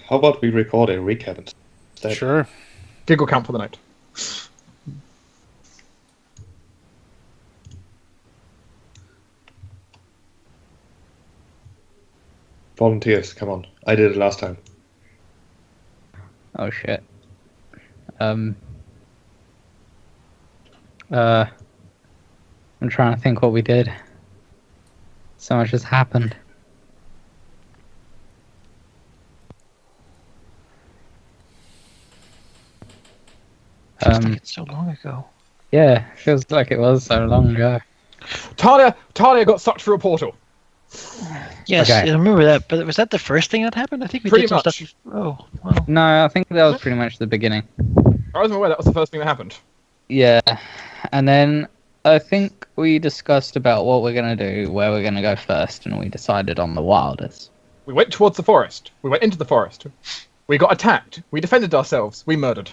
how about we record a recap instead? Sure. Giggle count for the night. Volunteers, come on. I did it last time. Oh shit. I'm trying to think what we did. So much has happened. Feels like it's so long ago. Yeah, feels like it was so long ago. Talia got sucked through a portal. Yes, Okay. I remember that. But was that the first thing that happened? I think we Pretty did some much. stuff. Oh, well. No, I think that was pretty much the beginning. I wasn't aware that was the first thing that happened. Yeah, and then I think we discussed about what we're gonna do, where we're gonna go first, and we decided on the wildest. We went towards the forest. We went into the forest. We got attacked. We defended ourselves. We murdered.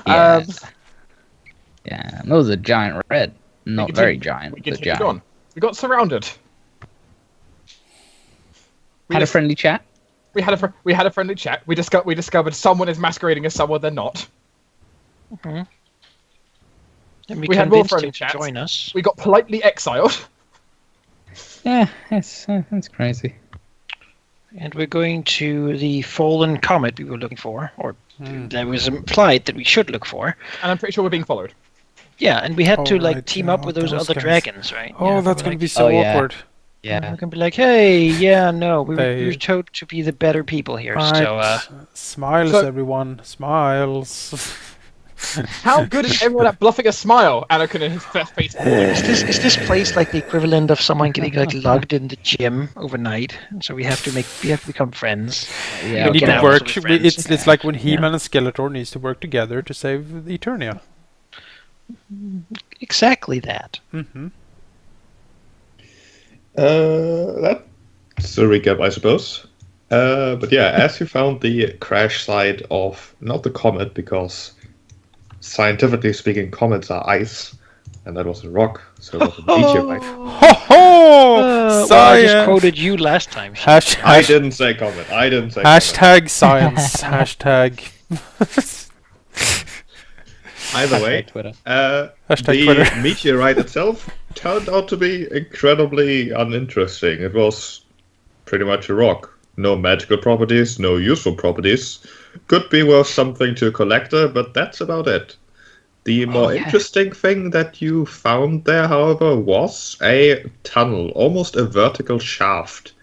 Yeah. Yeah, and there was a giant red. Not continued- very giant, We but continued giant. on. We got surrounded. Had a friendly chat. We had a friendly chat. We discovered someone is masquerading as someone they're not. Mm-hmm. And We had more convinced friendly him to chats. join us. We got politely exiled. Yeah, it's crazy. And we're going to the fallen comet we were looking for, or that was implied that we should look for. And I'm pretty sure we're being followed. Yeah, and we had to right, team yeah, up with those those other guys. dragons, right? Oh, Yeah, that's we're gonna like, be so Oh, yeah. awkward. Yeah. We're gonna be like, hey, yeah, no, They- we're told to be the better people here. Right. So, Smiles, So- everyone. Smiles. How good is everyone at bluffing a smile? Anakin and his face. is this place like the equivalent of someone getting like lugged in the gym overnight? And so we have to become friends. Yeah, We We need get to out work. also with friends. It's like when He-Man and Skeletor needs to work together to save Eternia. Exactly that. Mm-hmm. That's a recap, I suppose. But yeah, as you found the crash site of, not the comet, because scientifically speaking, comets are ice, and that was a rock, so it was a meteorite. Ho ho! Well, I just Science. quoted you last time. I didn't say comet. Hashtag science. Hashtag. Either way, Hashtag Twitter. Hashtag the Twitter. meteorite itself turned out to be incredibly uninteresting. It was pretty much a rock. No magical properties, no useful properties. Could be worth something to a collector, but that's about it. The more interesting thing that you found there, however, was a tunnel, almost a vertical shaft,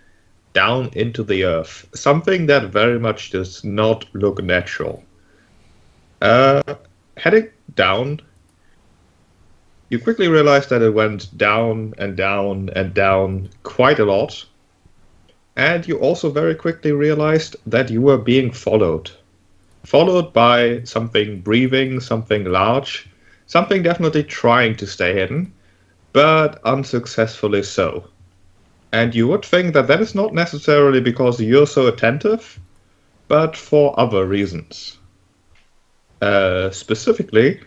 down into the earth. Something that very much does not look natural. Heading down, you quickly realize that it went down and down and down quite a lot. And you also very quickly realized that you were being followed. Followed by something breathing, something large, something definitely trying to stay hidden, but unsuccessfully so. And you would think that that is not necessarily because you're so attentive, but for other reasons. Specifically,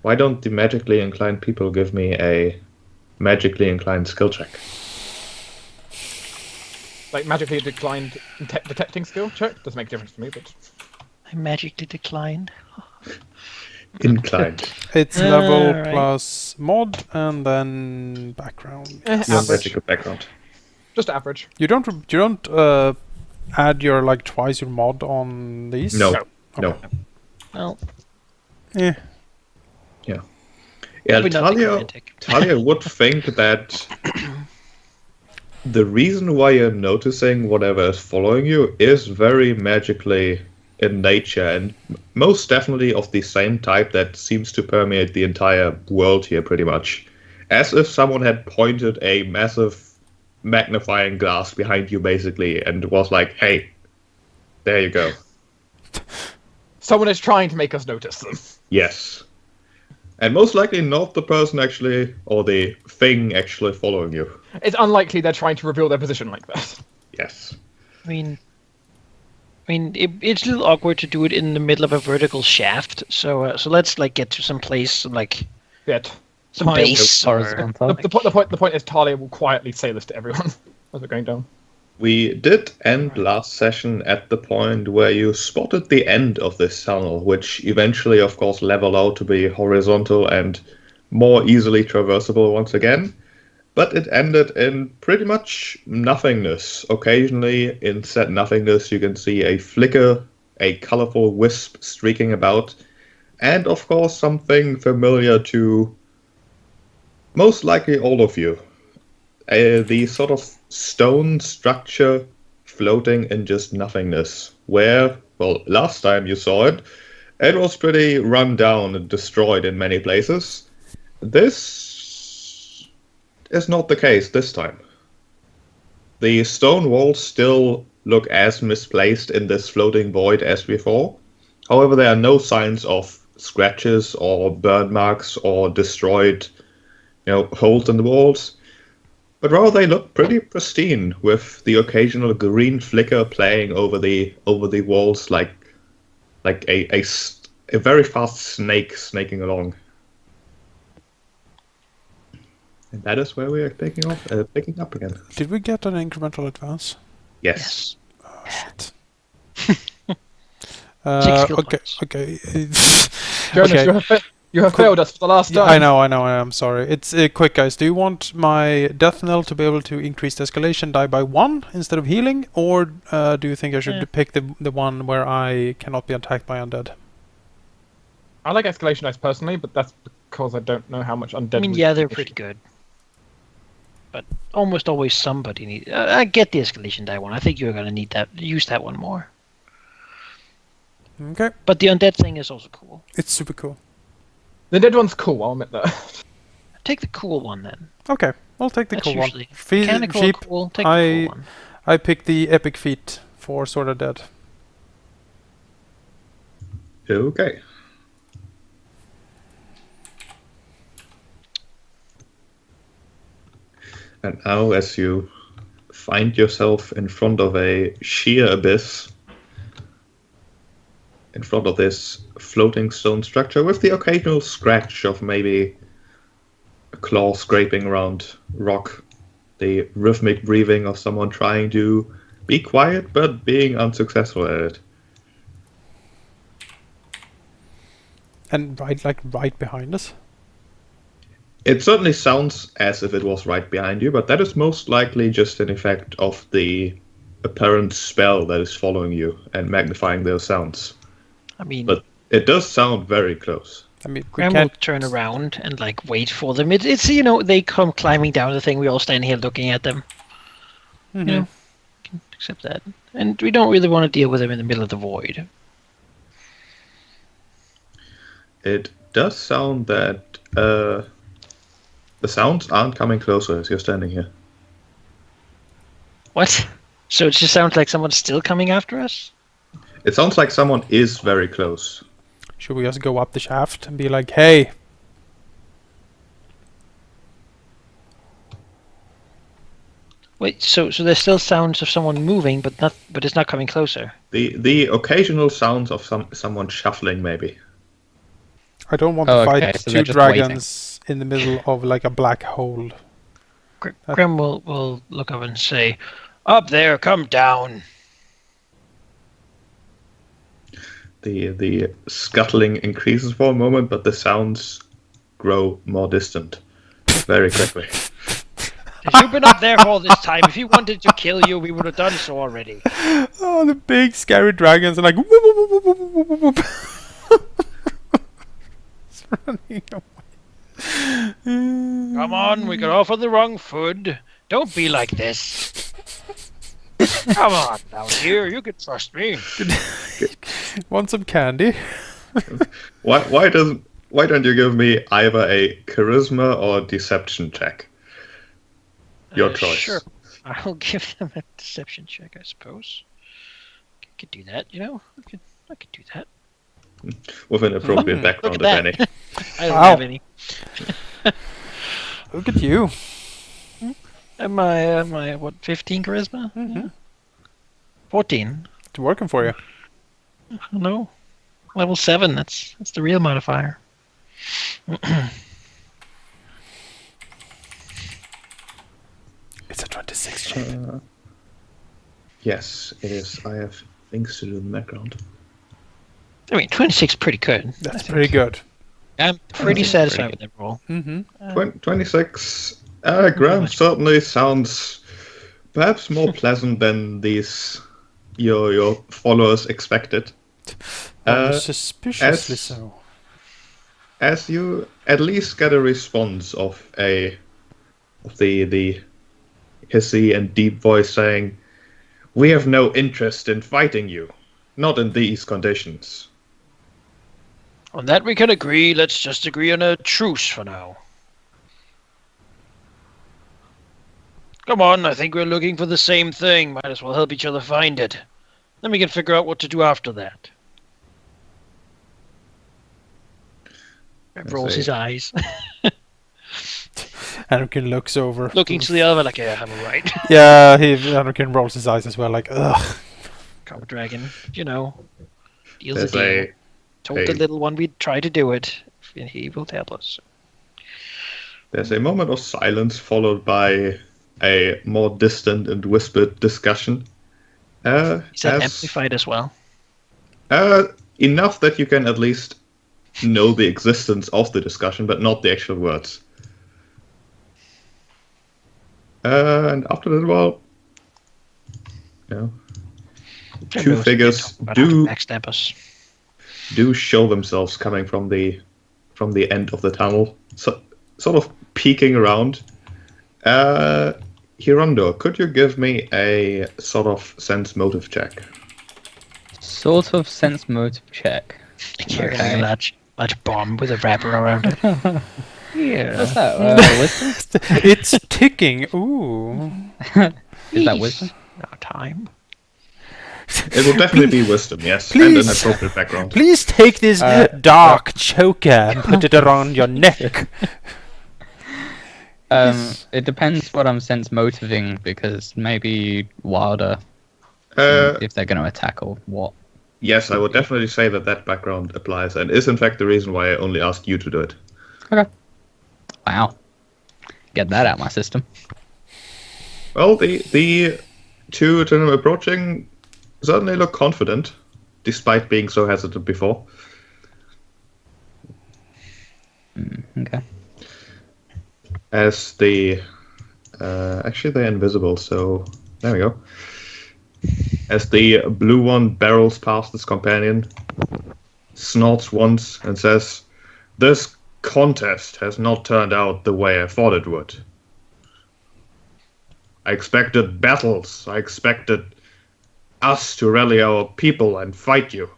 why don't the magically inclined people give me a magically inclined skill check? Like magically declined detecting skill check. Doesn't make a difference to me, but I magically declined. Inclined. It's level Alright. plus mod and then background. Your average. magical background. Just average. You don't add your like twice your mod on these? No. No. No. Well, Yeah. Yeah, probably not Talia, romantic. Talia would think that the reason why you're noticing whatever is following you is very magically in nature, and most definitely of the same type that seems to permeate the entire world here pretty much. As if someone had pointed a massive magnifying glass behind you basically and was like, hey, there you go. Someone is trying to make us notice them. Yes. And most likely not the person actually, or the thing actually following you. It's unlikely they're trying to reveal their position like that. Yes. I mean, it's a little awkward to do it in the middle of a vertical shaft. So let's like get to some place like Yet. some base. Or, Horizontal. The point is Talia will quietly say this to everyone as we're going down. We did end last session at the point where you spotted the end of this tunnel, which eventually, of course, leveled out to be horizontal and more easily traversable once again. But it ended in pretty much nothingness. Occasionally, in said nothingness, you can see a flicker, a colorful wisp streaking about, and of course, something familiar to most likely all of you. The sort of stone structure floating in just nothingness, where, well, last time you saw it, it was pretty run down and destroyed in many places. This is not the case this time. The stone walls still look as misplaced in this floating void as before. However, there are no signs of scratches or burn marks or destroyed, holes in the walls. But rather, they look pretty pristine, with the occasional green flicker playing over the walls, like a very fast snake snaking along. And that is where we are picking up again. Did we get an incremental advance? Yes. Oh, shit. 6 skill Okay. points. Okay. Jonas, Okay. you have failed us for the last Yeah, time. I know. I'm sorry. It's quick, guys. Do you want my death knell to be able to increase the escalation die by 1 instead of healing, or do you think I should pick the one where I cannot be attacked by undead? I like escalation dice personally, but that's because I don't know how much undead. I mean, yeah, they're pretty good. But almost always somebody needs... I get the escalation die one. I think you're going to need that. Use that one more. Okay. But the undead thing is also cool. It's super cool. The dead one's cool. I'll admit that. Take the cool one then. Okay, I'll take the That's cool one. usually mechanical or Sheep, cool. Take the cool one. I picked the epic feat for Sword of Dead. Okay. And now, as you find yourself in front of a sheer abyss, in front of this floating stone structure with the occasional scratch of maybe a claw scraping around rock, the rhythmic breathing of someone trying to be quiet but being unsuccessful at it. And right behind us? It certainly sounds as if it was right behind you, but that is most likely just an effect of the apparent spell that is following you and magnifying those sounds. I mean... But it does sound very close. I mean, we Graham will can't... turn around and wait for them. It's they come climbing down the thing. We all stand here looking at them. Mhm. You know, can accept that. And we don't really want to deal with them in the middle of the void. It does sound that the sounds aren't coming closer as you're standing here. What? So it just sounds like someone's still coming after us? It sounds like someone is very close. Should we just go up the shaft and be like, hey? Wait, so there's still sounds of someone moving, but it's not coming closer. The occasional sounds of someone shuffling, maybe. I don't want to fight so they're two just dragons in the middle of a black hole. Graham will look up and say, "Up there, come down." The scuttling increases for a moment, but the sounds grow more distant very quickly. If you've been up there all this time, if he wanted to kill you, we would have done so already. Oh, the big scary dragons are like whoop, whoop, whoop, whoop, whoop, whoop, whoop. It's running away. Come on, we got off on the wrong foot. Don't be like this. Come on down here, you can trust me. Want some candy? Why don't you give me either a charisma or deception check? Your choice. Sure. I'll give them a deception check, I suppose. I could do that, I could do that. With an appropriate background, Look if at any. I don't Wow. have any. Look at you. Am I what, 15 charisma? Mhm. 14. It's working for you. No. Level 7, that's the real modifier. It's a 26 shape. Yes, it is. I have things to do in the background. I mean, 26 pretty good. That's pretty good. I'm pretty 26 satisfied pretty with that roll. Mm-hmm. 26. Graham much. certainly sounds perhaps more pleasant than your followers expected. Suspiciously as- so. As you at least get a response of the hissy and deep voice saying, "We have no interest in fighting you, not in these conditions." On that we can agree. Let's just agree on a truce for now. Come on, I think we're looking for the same thing. Might as well help each other find it. Then we can figure out what to do after that. Rev rolls his eyes. Anakin looks over. Looking to the other like, yeah, I'm right. Yeah, Anakin rolls his eyes as well, like, ugh. Common Dragon, deals There's a deal. a Told the little one we'd try to do it, and he will tell us. There's a moment of silence followed by a more distant and whispered discussion. Is that amplified as well? Enough that you can at least know the existence of the discussion, but not the actual words. And after that, well, two figures do backstab us. show themselves coming from the end of the tunnel, so, sort of peeking around. Hirondo, could you give me a sort of sense motive check? Sort of sense motive check. Carrying Okay. a large bomb with a wrapper around it. Yeah. What's that? Wisdom? It's ticking. Ooh. Is that wisdom? No time. It will definitely be wisdom, yes, Please. and an appropriate background. Please take this dark choker and put it around your neck. It depends what I'm sense motivating, because maybe Wilder, if they're going to attack or what. Yes, I would definitely say that background applies, and is in fact the reason why I only asked you to do it. Okay. Wow. Get that out of my system. Well, the two to them approaching certainly look confident, despite being so hesitant before. Okay. As actually they're invisible, so there we go. As the blue one barrels past his companion, snorts once and says, "This contest has not turned out the way I thought it would. I expected battles. I expected us to rally our people and fight you.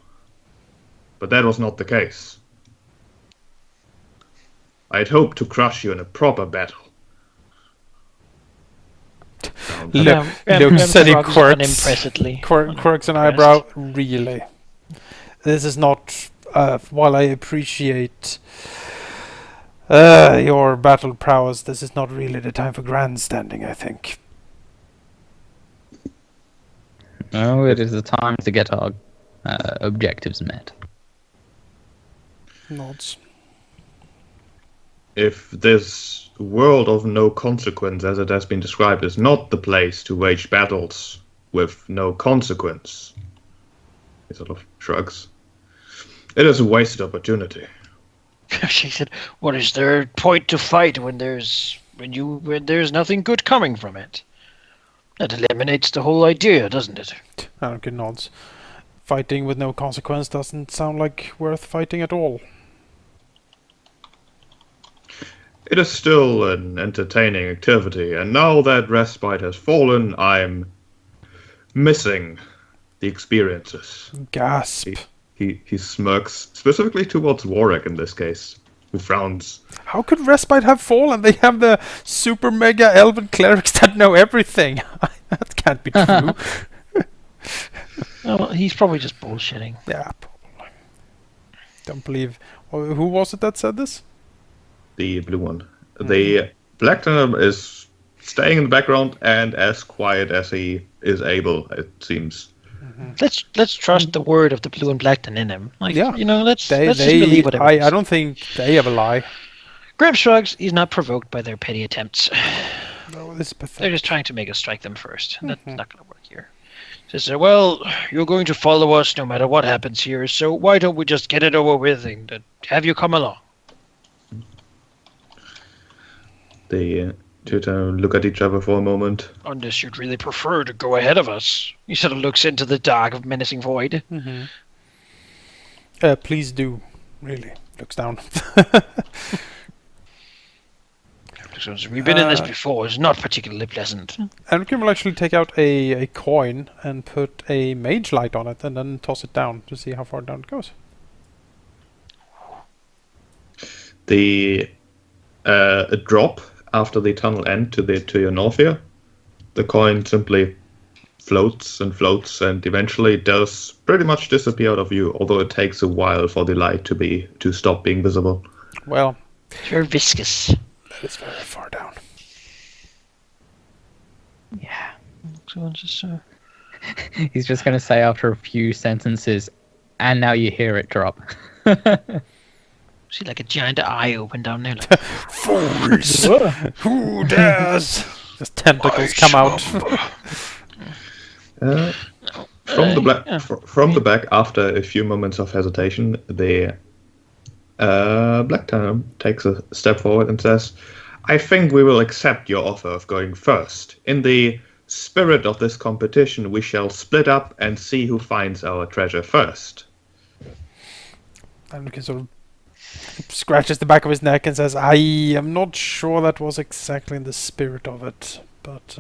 But that was not the case. I had hoped to crush you in a proper battle." Looks at him, unimpressively. Quirks an eyebrow. Really, this is not. While I appreciate your battle prowess, this is not really the time for grandstanding, I think. No, it is the time to get our objectives met. Nods. If this world of no consequence, as it has been described, is not the place to wage battles with no consequence, he sort of shrugs, it is a wasted opportunity. She said, "What is there point to fight when there's nothing good coming from it? That eliminates the whole idea, doesn't it?" Anakin nods. Fighting with no consequence doesn't sound like worth fighting at all. It is still an entertaining activity, and now that respite has fallen, I'm missing the experiences. Gasp. He smirks, specifically towards Warwick in this case, who frowns. How could Respite have fallen? They have the super mega elven clerics that know everything. That can't be true. Well, he's probably just bullshitting. Yeah, probably. Don't believe. Who was it that said this? The blue one. The black gentleman is staying in the background and as quiet as he is able, it seems. Let's trust the word of the blue and black in him. Like, Yeah. let's just believe whatever. I don't think they ever lie. Graham shrugs. He's not provoked by their petty attempts. No, this is pathetic. They're just trying to make us strike them first. That's not going to work here. Says, well, you're going to follow us no matter what happens here, so why don't we just get it over with and have you come along? The two look at each other for a moment. Unless you'd really prefer to go ahead of us. He sort of looks into the dark, menacing void. Please do. Really. Looks down. We've been in this before. It's not particularly pleasant. Anakin will actually take out a coin and put a mage light on it and then toss it down to see how far down it goes. The drop after the tunnel end to your north here, the coin simply floats and eventually does pretty much disappear out of view, although it takes a while for the light to stop being visible. Well, It's very viscous. that is very far down. Yeah. So it's just, He's just going to say after a few sentences, and now you hear it drop. see like a giant eye open down there. Like, Fools! Who dares? Just tentacles come out. From the back, after a few moments of hesitation, the Black Town takes a step forward and says, I think we will accept your offer of going first. In the spirit of this competition, we shall split up and see who finds our treasure first. Anakin sort of scratches the back of his neck and says, I am not sure that was exactly in the spirit of it, but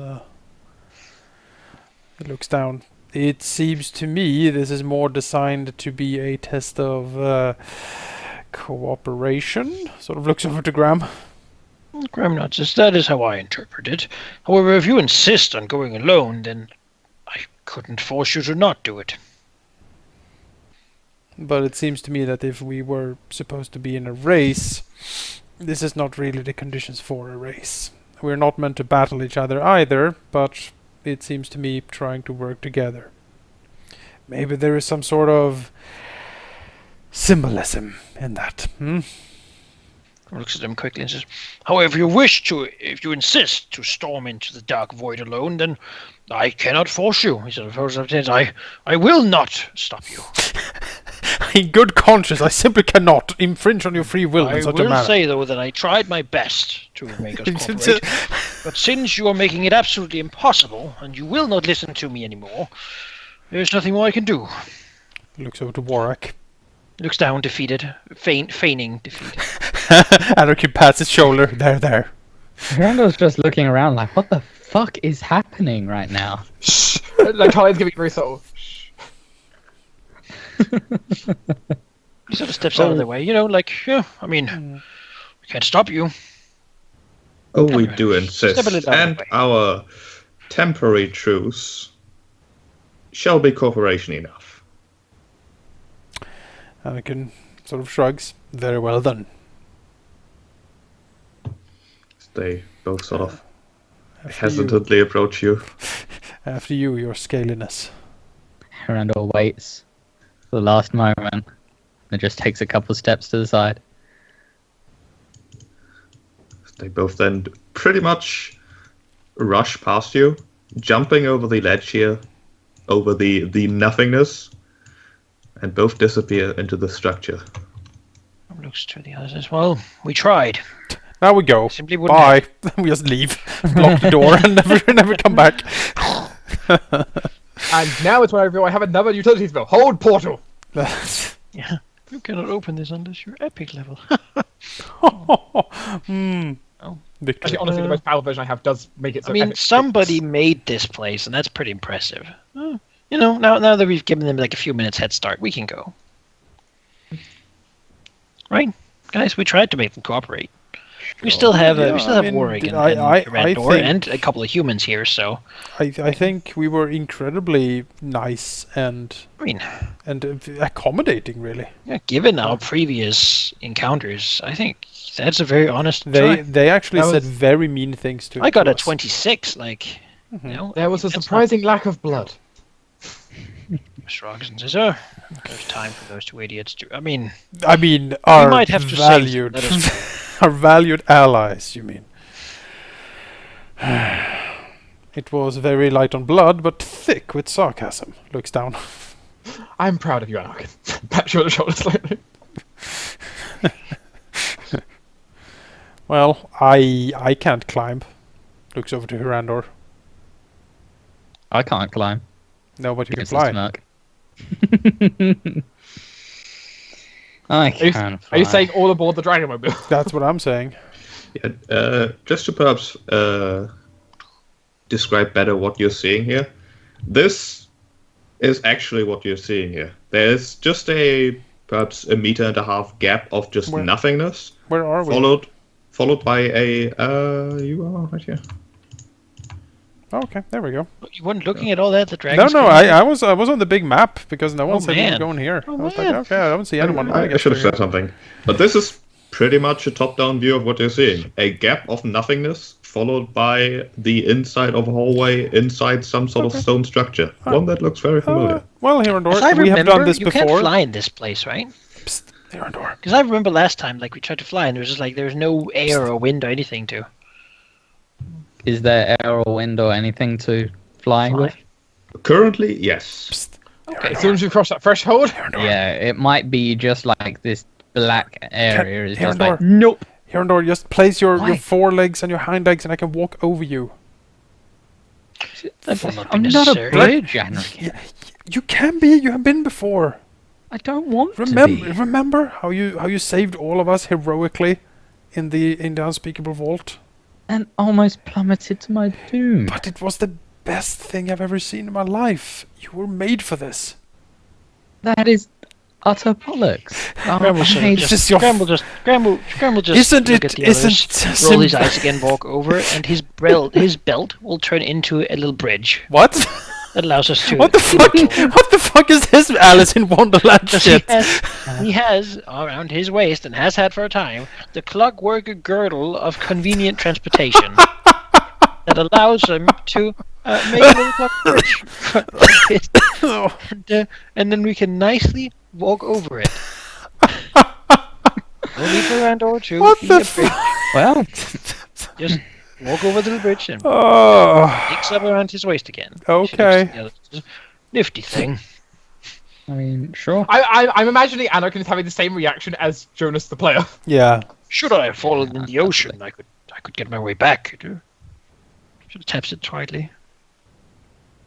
he looks down. It seems to me this is more designed to be a test of cooperation. Sort of looks over to Graham. Graham nods. That is how I interpret it. However, if you insist on going alone, then I couldn't force you to not do it. But it seems to me that if we were supposed to be in a race, this is not really the conditions for a race. We're not meant to battle each other either, but it seems to me trying to work together. Maybe there is some sort of symbolism in that. Looks at him quickly and says, however, if you insist to storm into the dark void alone, then I cannot force you. He sort of holds up his hands. I will not stop you. In good conscience, I simply cannot infringe on your free will in such a I manner. will say, though, that I tried my best to make us cooperate. But since you are making it absolutely impossible, and you will not listen to me anymore, there's nothing more I can do. Looks over to Warwick. Looks down, defeated, feigning defeat. Anakin pats his shoulder. There. Randall's just looking around like, what the fuck is happening right now? Like Charlie's giving very subtle. He sort of steps out of the way, we can't stop you. Oh, we do insist. Step a little out of And the way. our temporary truce shall be cooperation enough. Anakin sort of shrugs. Very well done. They both sort of After hesitantly approach you. After you, your scaliness. Randall waits for the last moment and just takes a couple steps to the side. They both then pretty much rush past you, jumping over the ledge here, over the nothingness, and both disappear into the structure. Looks to the others as well. We tried. Now we go. Simply wouldn't Bye. We just leave. Block the door and never come back. And now it's when I reveal I have another utility spell. Hold portal. Yeah. You cannot open this unless you're epic level. Victory. Actually, honestly, the most powerful version I have does make it so epic. Somebody made this place, and that's pretty impressive. Now that we've given them like a few minutes head start, we can go. Right, guys? We tried to make them cooperate. We still have Warwick and Randor think- and a couple of humans here, so I think we were incredibly nice and accommodating, really. yeah, given our previous encounters, I think that's a very honest They try. actually That said was- very mean things to I got to a us. 26, There was a that's surprising lack of blood. Mr. Rogerson says, oh, there's time for those two idiots to... I mean, we our might have to valued, Let us our valued allies. You mean? It was very light on blood, but thick with sarcasm. Looks down. I'm proud of you, Anakin. Pat you on the shoulder slightly. Well, I can't climb. Looks over to Hirandor. I can't climb. No, but you can Gives a fly. smirk. I can fly. Are you saying all aboard the Dragonmobile? That's what I'm saying. Yeah, just to perhaps describe better what you're seeing here. This is actually what you're seeing here. There's just perhaps a 1.5 meter gap of just Where- nothingness, Where are we? followed by a you are right here. Oh, okay, there we go. You weren't looking at all that. The No, dragons. no, couldn't- I was on the big map because no one Oh, said we were man. going here. Oh, I was man. like, okay, I don't see anyone. I I guess should have we're said something. But this is pretty much a top-down view of what you're seeing. A gap of nothingness followed by the inside of a hallway inside some sort of stone structure. One that looks very here. familiar. Well, As I Hirandor, we remember, have done this you before. can't fly in this place, right? Psst, Hirandor. Because I remember last time, like we tried to fly, and there was just like there was no air or wind or anything to. Is there air or wind or anything to fly with? Currently, yes. Psst. Okay. As soon as you cross that threshold, Yeah, it might be just like this black area is just Hirandor. like, nope. Hirandor, just place your Why? forelegs and your hind legs, and I can walk over you. That will not be I'm not a necessary. bridge, Anakin. You can be. You have been before. I don't want to Remember, be. remember how you saved all of us heroically in the unspeakable vault. And almost plummeted to my doom. But it was the best thing I've ever seen in my life. You were made for this. That is utter bollocks. Oh, Scramble, I sort of hate- This just, is your Scramble just Isn't look it- at the isn't others, roll his sim- eyes again, walk over, and his belt will turn into a little bridge What? that allows us to. What the fuck? What the fuck is this Alice in Wonderland Because shit? he has around his waist and has had for a time the clockwork girdle of convenient transportation that allows him to make a little clock bridge. Oh. And then we can nicely walk over it. No need for Randor to What be the a bridge. Well, Just walk over the little bridge and Oh. picks up around his waist again. Okay. Yeah, nifty thing. I mean, sure. I'm imagining Anakin is having the same reaction as Jonas the player. Yeah. Should I have fallen in the ocean, I could get my way back. Should have tapped it tritely.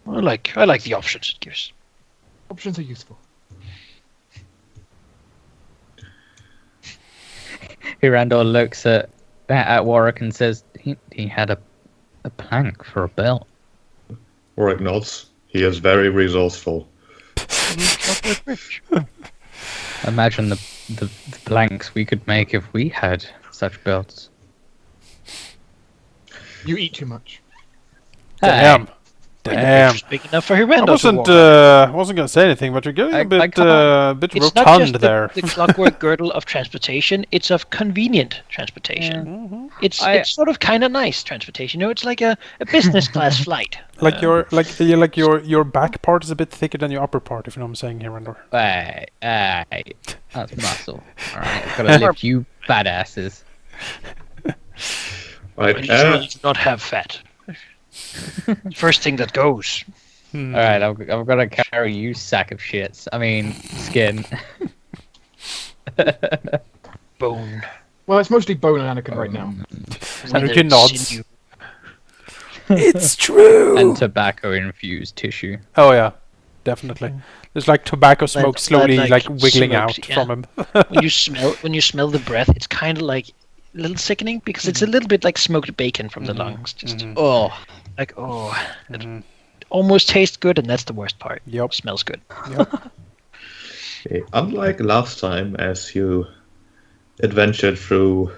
I like the options it gives. Options are useful. Hirandor looks at Warwick and says he had a plank for a belt. Warwick nods. He is very resourceful. Clockwork bridge. Imagine the planks we could make if we had such belts. You eat too much. Damn. The Damn. bridge was big enough for I Hirando to walk on. wasn't gonna say anything, but you're getting I a bit can't- bit It's not rotund just there. the clockwork girdle of transportation; it's of convenient transportation. Mhm. It's sort of kind of nice transportation. You know, it's like a business class flight. Like your back part is a bit thicker than your upper part, if you know what I'm saying here, Randor. Hey, that's muscle. Alright, I've gotta lift you badasses. Right. And you surely do not have fat. First thing that goes. Alright, I've got to carry you, sack of shits. I mean, skin. Bone. Well, it's mostly Bone and Anakin right now. Anakin nods. Sinew. It's true. And tobacco-infused tissue. Oh yeah, definitely. There's like tobacco smoke Blood, slowly like, wiggling smoked, out yeah. from him. When you smell the breath, it's kind of like a little sickening because it's a little bit like smoked bacon from the lungs. Just Oh, like it Mhm. almost tastes good, and that's the worst part. Yep. Smells good. Okay, unlike last time, as you adventured through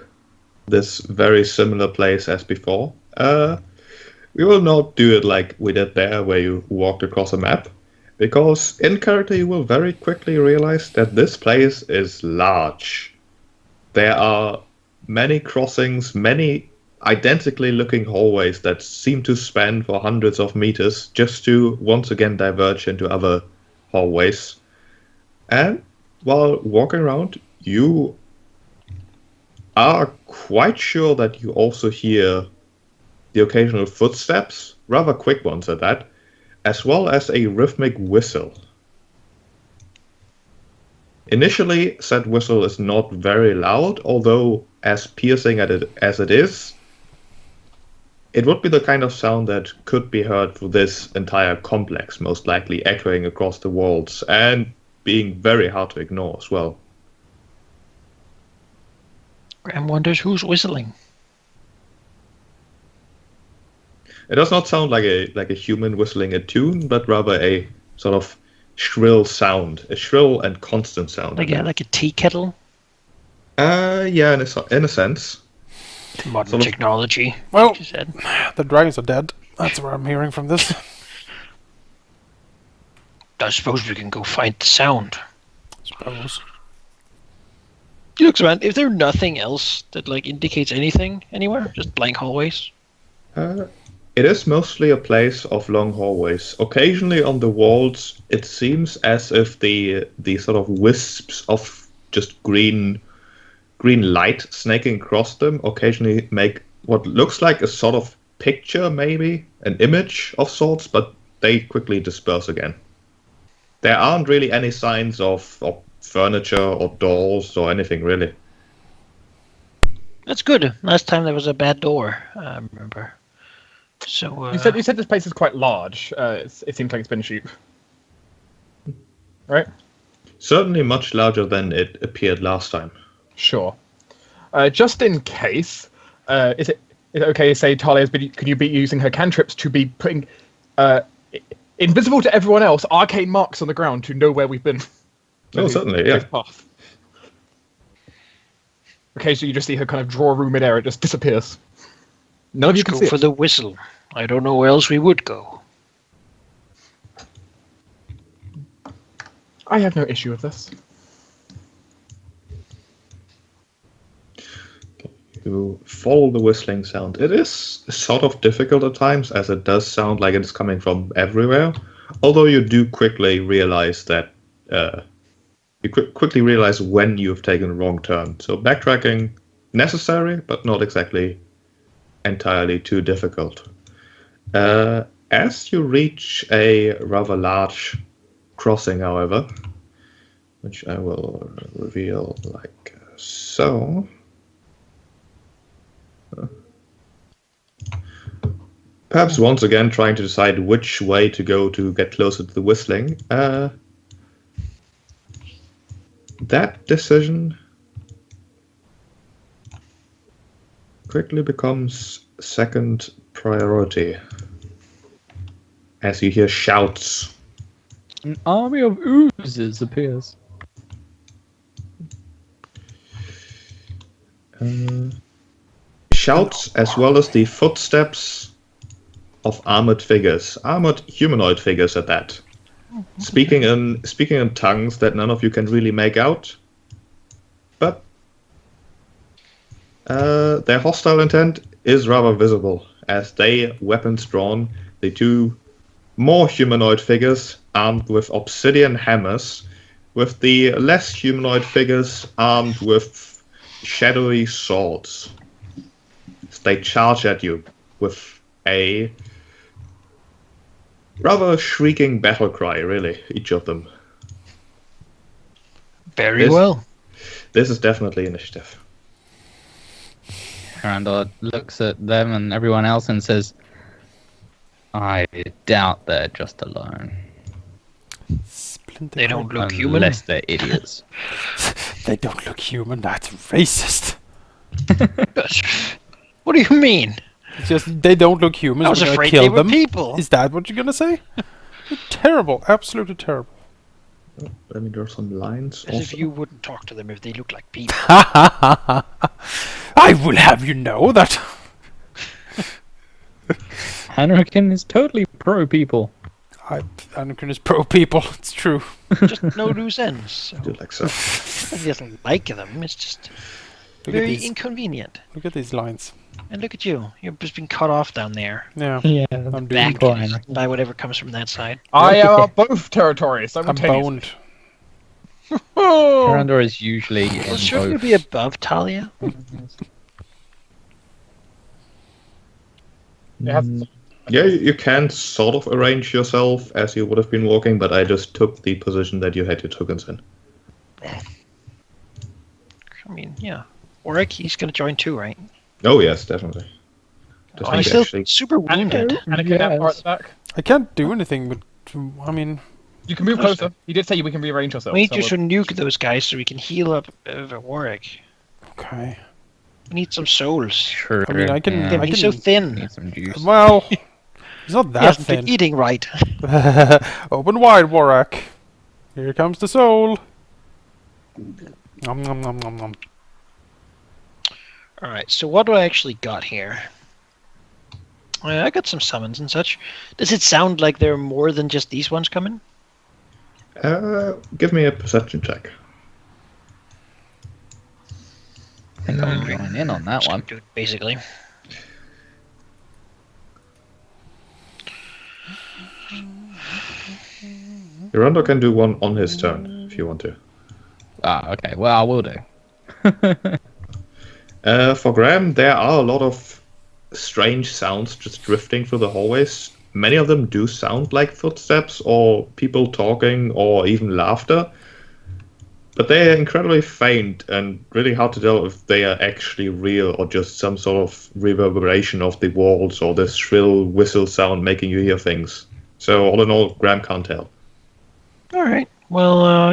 this very similar place as before, we will not do it like we did there, where you walked across a map, because in character you will very quickly realize that this place is large. There are many crossings, many identically looking hallways that seem to span for hundreds of meters, just to once again diverge into other hallways. And while walking around, you are quite sure that you also hear the occasional footsteps rather quick ones at that, as well as a rhythmic whistle. Initially, said whistle is not very loud, although as piercing as it is, it would be the kind of sound that could be heard through this entire complex, most likely echoing across the walls and being very hard to ignore as well. Graham wonders who's whistling. It does not sound like a human whistling a tune, but rather a sort of shrill sound, a shrill and constant sound. Like a tea kettle? Yeah, in a sense. Modern Sort of- technology, Well, like you said. the dragons are dead. That's what I'm hearing from this. I suppose we can go find the sound. Suppose. He looks around. Is there nothing else that like indicates anything anywhere? Just blank hallways? It is mostly a place of long hallways. Occasionally on the walls, it seems as if the sort of wisps of just green light snaking across them occasionally make what looks like a sort of picture, maybe an image of sorts, but they quickly disperse again. There aren't really any signs of furniture or doors or anything really. That's good. Last time there was a bad door, I remember. So You said this place is quite large. It seems like it's been cheap. Right? Certainly much larger than it appeared last time. Sure. Just in case, is it okay to say Talia's could you be using her cantrips to be putting invisible to everyone else arcane marks on the ground to know where we've been? Oh, certainly, yeah. Path. Occasionally you just see her kind of draw a room mid-air, it just disappears. None of you let's can go see for it. the whistle. I don't know where else we would go. I have no issue with this. You follow the whistling sound. It is sort of difficult at times, as it does sound like it's coming from everywhere. Although you do quickly realize that quickly realize when you've taken a wrong turn. So backtracking necessary, but not exactly entirely too difficult. As you reach a rather large crossing, however, which I will reveal like so. Perhaps once again trying to decide which way to go to get closer to the whistling. That decision quickly becomes second priority as you hear shouts. An army of oozes appears. Shouts as well as the footsteps of armored humanoid figures at that. Speaking in tongues that none of you can really make out, but their hostile intent is rather visible as they, weapons drawn, the two more humanoid figures armed with obsidian hammers, with the less humanoid figures armed with shadowy swords. They charge at you with a rather shrieking battle cry, really, each of them. Very well. This is definitely initiative. Randor looks at them and everyone else and says, I doubt they're just alone. Splinter They don't look Unless human. they're idiots. They don't look human. That's racist. What do you mean? It's just they don't look human. I was We're gonna afraid kill they were them. people. Is that what you're gonna say? You're terrible. Absolutely terrible. Let me draw some lines. As if also. you wouldn't talk to them if they look like people. I will have you know that. Anakin is totally pro people. Anakin is pro people. It's true. Just no loose ends. So. Do like so. He doesn't like them. It's just Look at very these. inconvenient. Look at these lines. And look at you. You're just being cut off down there. Yeah. Yeah, I'm doing Back poor Anakin. by whatever comes from that side. I am both territories I'm simultaneously. boned. Oh! Randor is usually in Well, shouldn't you both. be above Talia? It has- Yeah, you can sort of arrange yourself as you would have been walking, but I just took the position that you had your tokens in. I mean, yeah. Warwick, he's going to join too, right? Oh yes, definitely. Just Oh, need he's to still actually- super wounded. Anakin at Yes. the back. I can't do anything, but I mean, You can move closer. He did say we can rearrange ourselves. We need so to nuke those guys so we can heal up Warwick. okay. We need some souls. True. I mean, I can- yeah. I He's so thin. Need some juice. Well, he's not He that hasn't thin. been eating right. Open wide, Warwick. Here comes the soul. Nom nom nom nom nom. Alright, so what do I actually got here? I got some summons and such. Does it sound like there are more than just these ones coming? Give me a perception check. I think I'll join in on that Just one. gonna do it, basically. Hirondo can do one on his turn if you want to. Ah, okay. Well, I will do. For Graham, there are a lot of strange sounds just drifting through the hallways. Many of them do sound like footsteps or people talking or even laughter. But they are incredibly faint and really hard to tell if they are actually real or just some sort of reverberation of the walls or the shrill whistle sound making you hear things. So all in all, Graham can't tell. Alright, well,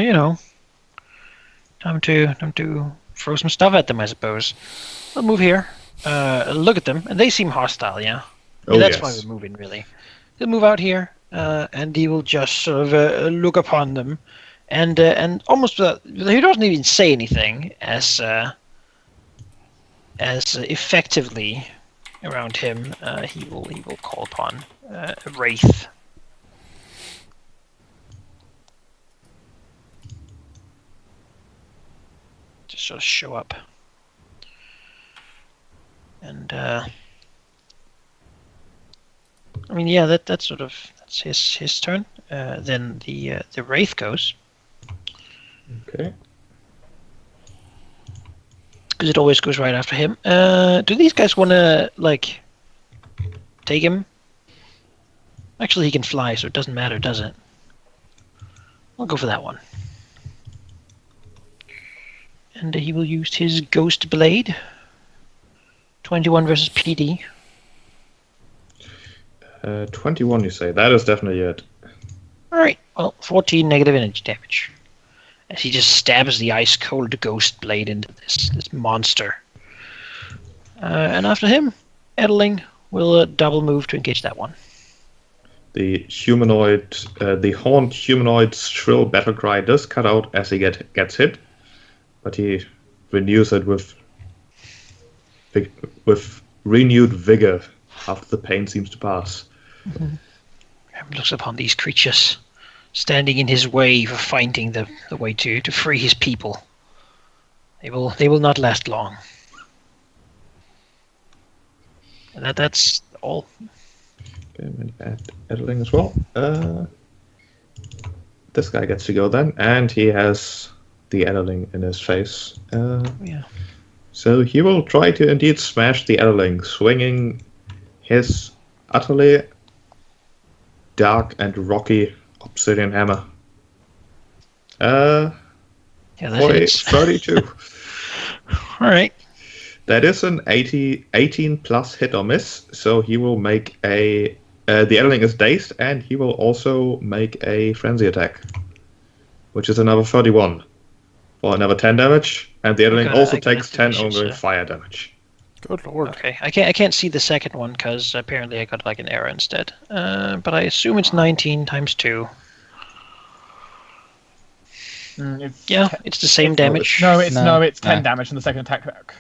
time to throw some stuff at them, I suppose. We'll move here, look at them, and they seem hostile, yeah? Oh, That's yes. why we're moving, really. He'll move out here, and he will just sort of look upon them, and almost he doesn't even say anything as effectively around him. He will call upon a wraith. Just sort of show up, and I mean, yeah, that's his turn. Then the wraith goes. Okay. Because it always goes right after him. Do these guys want to, like, take him? Actually, he can fly, so it doesn't matter, does it? I'll go for that one. And he will use his Ghost Blade. 21 versus PD. 21, you say. That is definitely it. Alright, well, 14 negative energy damage. As he just stabs the ice-cold Ghost Blade into this monster. And after him, Edeling will double move to engage that one. The humanoid, the horned humanoid's shrill battle cry does cut out as he gets hit, but he renews it with renewed vigor after the pain seems to pass. Looks upon these creatures standing in his way for finding the way to free his people. They will not last long. And that's all. Okay, I'm going to add Edeling as well. This guy gets to go then, and he has the Edeling in his face. Yeah. So he will try to indeed smash the Edeling, swinging his utterly dark and rocky obsidian hammer. Yeah, that For a hits. 32. Alright. That is an 18 plus hit or miss, so he will make a... the Edeling is dazed, and he will also make a frenzy attack, which is another 31 for another 10 damage, and the Edeling also I'm gonna takes have to 10 issue, ongoing sir. fire damage. Good lord. Okay. I can't see the second one because apparently I got like an error instead. But I assume it's 19 times 2. Yeah, it's the same damage. No, it's No, 10 no. damage on the second attack.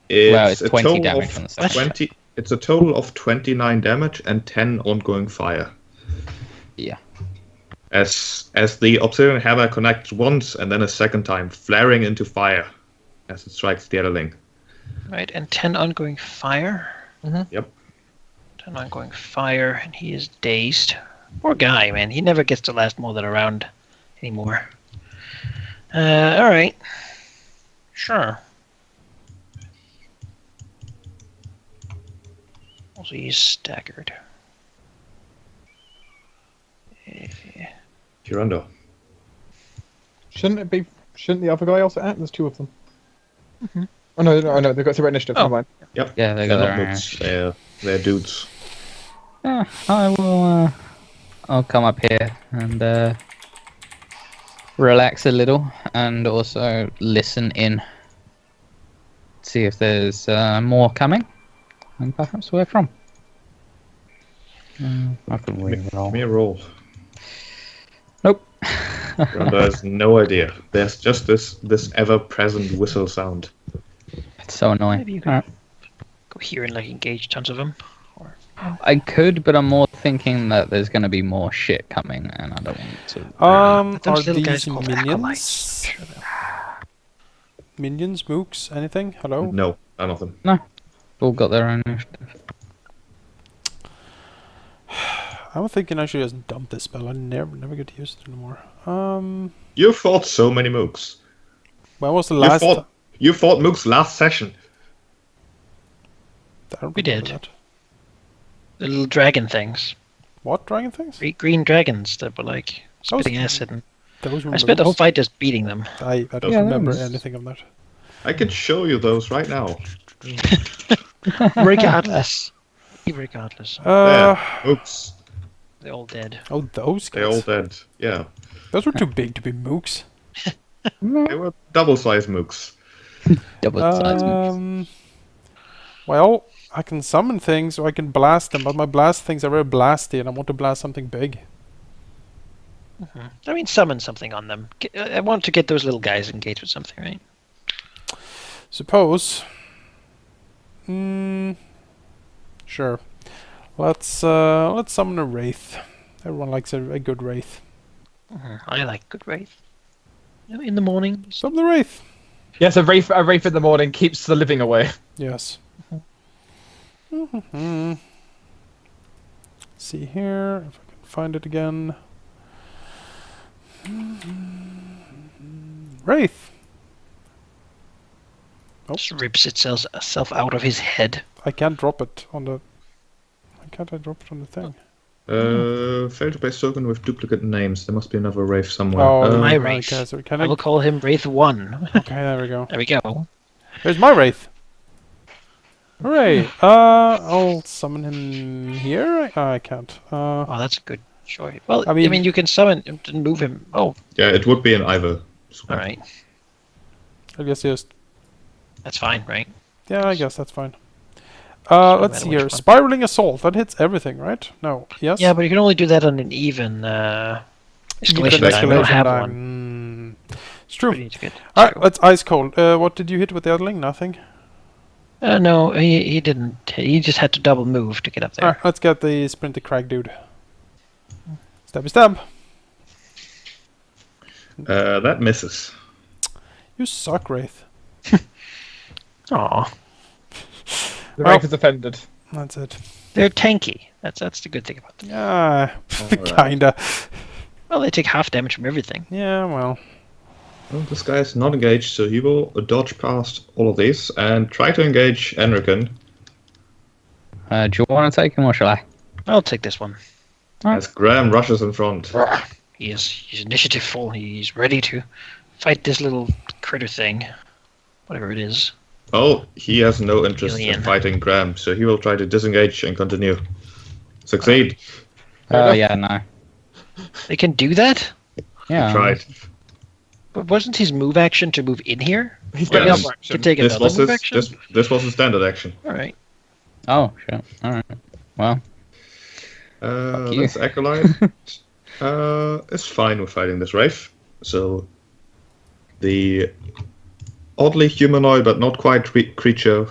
Well, it's a 20 total damage of on the second 20. It's a total of 29 damage and 10 ongoing fire. Yeah. As the obsidian hammer connects once and then a second time, flaring into fire as it strikes the Edeling. Right, and 10 ongoing fire. Yep. 10 ongoing fire, and he is dazed. Poor guy, man. He never gets to last more than a round anymore. Alright. Sure. Also, he's staggered. Hirundo. Shouldn't the other guy also act? There's two of them. Oh no, they've got separate initiative. Oh. Never mind. Yep. Yeah, they They're got not their mooks. They're dudes. Yeah, I will. I'll come up here and relax a little, and also listen in. See if there's more coming, and perhaps where from. I can Give re-roll. me a roll. Nope. Hirundo has no idea. There's just this ever-present whistle sound. It's so annoying. Maybe you could Alright. go here and like engage tons of them. Or I could, but I'm more thinking that there's going to be more shit coming, and I don't want to. Are those little guys these called minions? acolytes. Sure they'll- Minions, mooks, anything? Hello? No, none of them. All got their own initiative. I'm thinking I should just dump this spell. I never get to use it anymore. You fought so many mooks. When was the last? You fought mooks last session. I don't We remember did. that. The little dragon things. What dragon things? Green dragons that were like Those- spitting acid. And Those were I spent the whole mooks. fight just beating them. I don't Yeah, remember those- anything of that. I can show you those right now. Regardless. Regardless. There, mooks. They're all dead. Oh, those They're all guys. dead. Yeah, Those were too big to be mooks. they were double-sized mooks. Double size. Well, I can summon things or I can blast them, but my blast things are very blasty and I want to blast something big. I mean, summon something on them. I want to get those little guys engaged with something, right? Suppose. Sure. Let's summon a wraith. Everyone likes a good wraith. I like good wraith. In the morning. Summon the wraith. Yes, a wraith in the morning keeps the living away. Yes. See here if I can find it again. Wraith. Just rips itself out of his head. I can't drop it on the. Why can't I drop it on the thing? Failed to place token with duplicate names. There must be another wraith somewhere. Oh, my right, wraith. okay, so can I I? will call him Wraith 1. Okay, there we go. There we go. Here's my wraith. Hooray! I'll summon him here. I can't. Oh, that's a good choice. Well, I I mean- mean, you can summon him and move him. Oh, Yeah, it would be an either. all right. I guess just. That's fine, right? Yeah, I guess that's fine. Doesn't Let's matter see which here. one. Spiraling assault. That hits everything, right? No. Yes. Yeah, but you can only do that on an even escalation Even time. We don't have time. one. It's true. We need to get Alright, two. let's ice cold. What did you hit with the other link? Nothing. No, he didn't. He just had to double move to get up there. Alright, let's get the sprinter crag dude. Stabby stab. That misses. You suck, Wraith. Aw, The Well- wraith is offended. That's it. they're tanky. That's the good thing about them. Yeah, Alright. kinda. Well, they take half damage from everything. Yeah, well. Well, this guy is not engaged, so he will dodge past all of these and try to engage Enrican Do you want to take him or shall I? I'll take this one. as Graham rushes in front. He's initiative full. He's ready to fight this little critter thing, whatever it is. Oh, he has no interest in Alien. fighting Graham, so he will try to disengage and continue. Succeed. Yeah, no. They can do that, Yeah. Tried. but wasn't his move action to move in here? He's Yeah, got this- another Can action. take This another was move his action. this was his standard action. All right. Oh, shit. Alright. Well, you. This acolyte is fine with fighting this wraith. So the oddly humanoid but not quite creature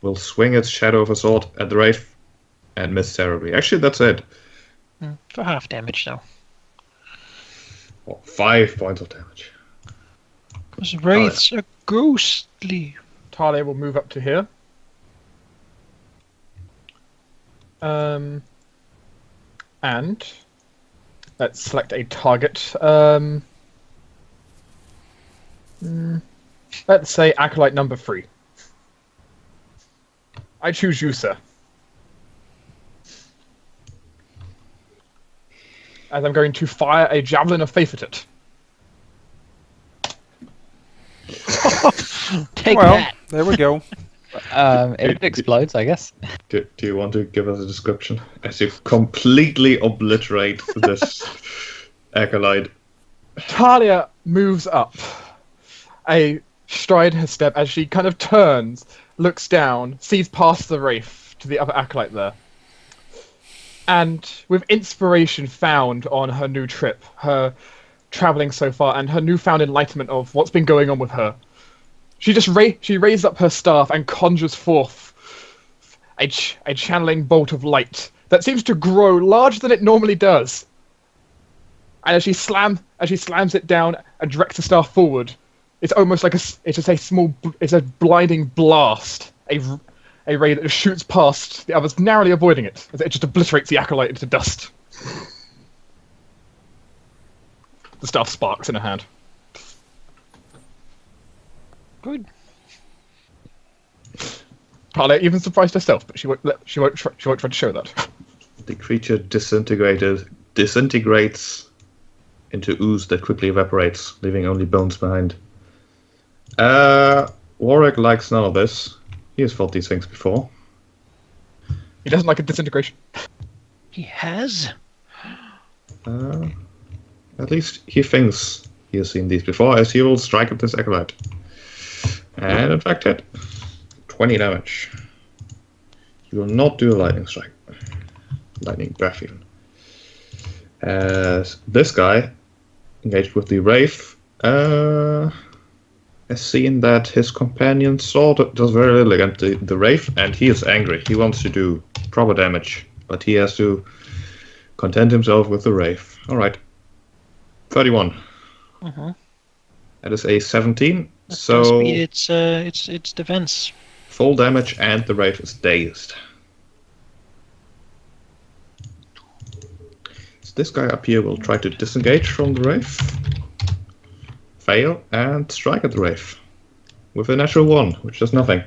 will swing its shadow of a sword at the wraith and miss terribly. Actually, that's it. For half damage, though. Oh, 5 points of damage. Because wraiths are ghostly. Tale will move up to here. And let's select a target. Let's say acolyte number 3. I choose you, sir. as I'm going to fire a javelin of faith at it. Take well, that. there we go. It explodes, I guess. Do you want to give us a description as you completely obliterate this acolyte? Talia moves up, a stride her step as she kind of turns, looks down, sees past the wraith to the other acolyte there. And with inspiration found on her new trip, her traveling so far, and her newfound enlightenment of what's been going on with her, she just she raises up her staff and conjures forth a channeling bolt of light that seems to grow larger than it normally does. And as she slams it down and directs the staff forward, it's almost like it's a blinding blast, a ray that just shoots past the others, narrowly avoiding it, as it just obliterates the acolyte into dust. The staff sparks in her hand. Good. Talia even surprised herself, but she won't try to show that. The creature disintegrates into ooze that quickly evaporates, leaving only bones behind. Warwick likes none of this. He has fought these things before. He doesn't like a disintegration. He has? At least he thinks he has seen these before, as he will strike at this acolyte. And in fact hit. 20 damage. He will not do a lightning strike. Lightning breath even. As this guy, engaged with the wraith, has seen that his companion does very little against the wraith, and he is angry. He wants to do proper damage, but he has to content himself with the wraith. Alright. 31. Mm-hmm. That is a 17. That so must be its defense. full damage, and the wraith is dazed. So this guy up here will try to disengage from the wraith, fail, and strike at the wraith with a natural 1, which does nothing.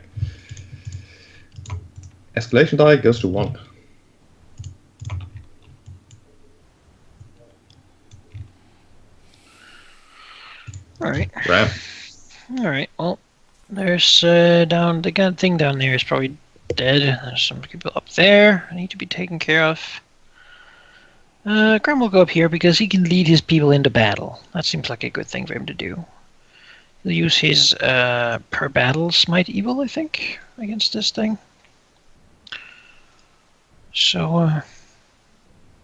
Escalation die goes to 1. Alright. Ram. Alright, well, there's the thing down there is probably dead. There's some people up there that need to be taken care of. Graham will go up here because he can lead his people into battle. That seems like a good thing for him to do. He'll use his per battle smite evil, I think, against this thing. So,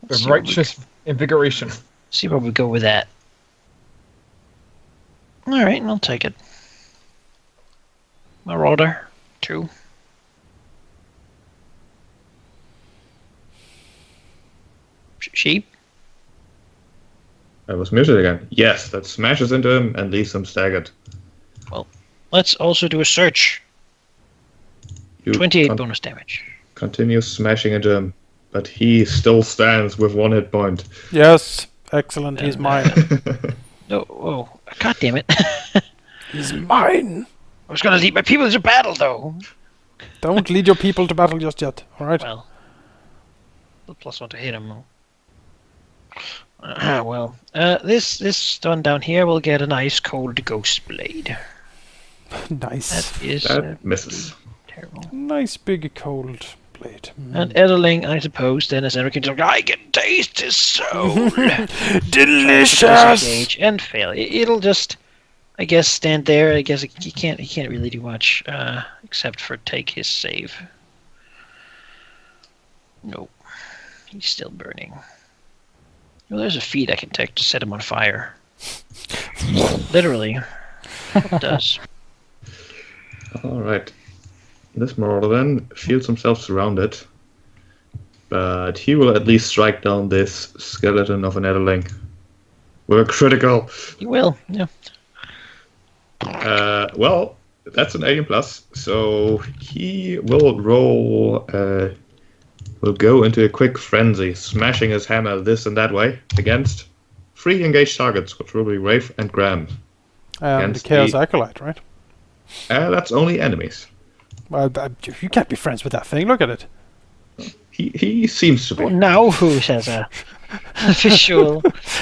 The righteous invigoration. see where we go with that. Alright, I'll take it. Marauder, 2. Sheep? I was muted again. Yes, that smashes into him and leaves him staggered. Well, let's also do a search. You 28 bonus damage. continue smashing into him, but he still stands with 1 hit point. Yes, excellent. He's mine. No, oh, god damn it. He's mine. I was gonna lead my people into battle, though. Don't lead your people to battle just yet. All right. Well, the +1 to hit him. This one down here will get an ice cold ghost blade. Nice. That is That misses. terrible. Nice big cold blade. And Edeling, I suppose, then as Enric can I can taste his soul. Delicious. Disengage and fail. It'll just, I guess, stand there. I guess he can't really do much except for take his save. Nope, he's still burning. Well, there's a feat I can take to set him on fire. Literally, it does. Alright. This Marauder then feels himself surrounded, but he will at least strike down this skeleton of an Edeling. We're critical. He will, yeah. Well, that's an 18 plus, so he will roll. Will go into a quick frenzy, smashing his hammer this and that way against 3 engaged targets, which will be Wraith and Graham. And Against the Chaos the- Acolyte, right? That's only enemies. Well, you can't be friends with that thing. Look at it. He seems to be. Well, now who says that? Visual.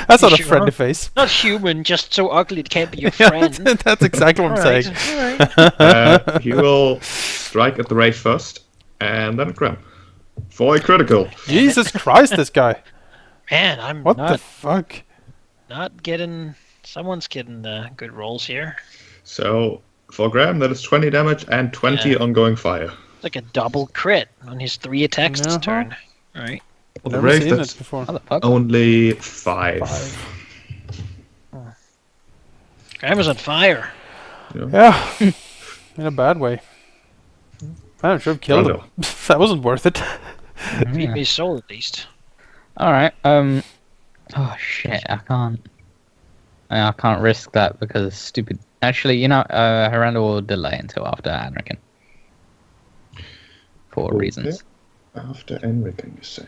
That's not a Visual. friendly face. Not human, just so ugly it can't be your Yeah, friend. that's exactly what I'm Alright, saying. alright. He will strike at the Wraith first, and then at Graham. For a critical. Jesus Christ, this guy. Man, I'm What the not fuck? getting. Someone's getting good rolls here. So, for Graham, that is 20 damage and 20 Yeah. ongoing fire. Like a double crit on his 3 attacks this Uh-huh. turn. Alright. For the Never Wraith, seen that's it before. How the fuck? only 5. Graham is on fire. Yeah, in a bad way. I should have killed him. That wasn't worth it. Feed me soul at least. Alright, oh shit, I can't risk that because stupid. Actually, Hiranda will delay until after Anrican. For Okay. reasons. After Enrican, you say.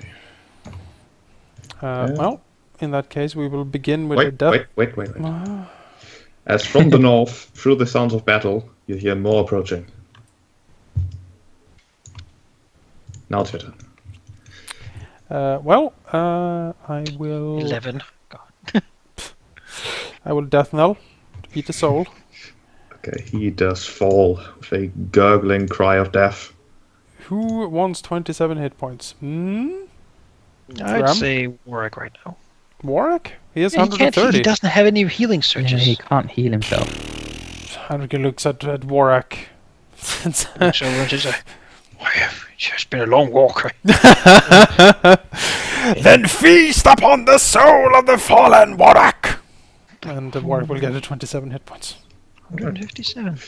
Well, in that case, we will begin with a Wait, death. wait. As from the north, through the sounds of battle, you hear more approaching. Now it's your turn. I will. 11. I will death knell to eat the soul. Okay, he does fall with a gurgling cry of death. Who wants 27 hit points? I'd Graham? say Warwick right now. Warwick? He has Yeah, he, 130. he doesn't have any healing Yeah, surges. he can't heal himself. Henrique looks at Warwick. So we're just like, it's been a long walk. Then feast upon the soul of the fallen Warwick! And Warwick will get a 27 hit points. 157.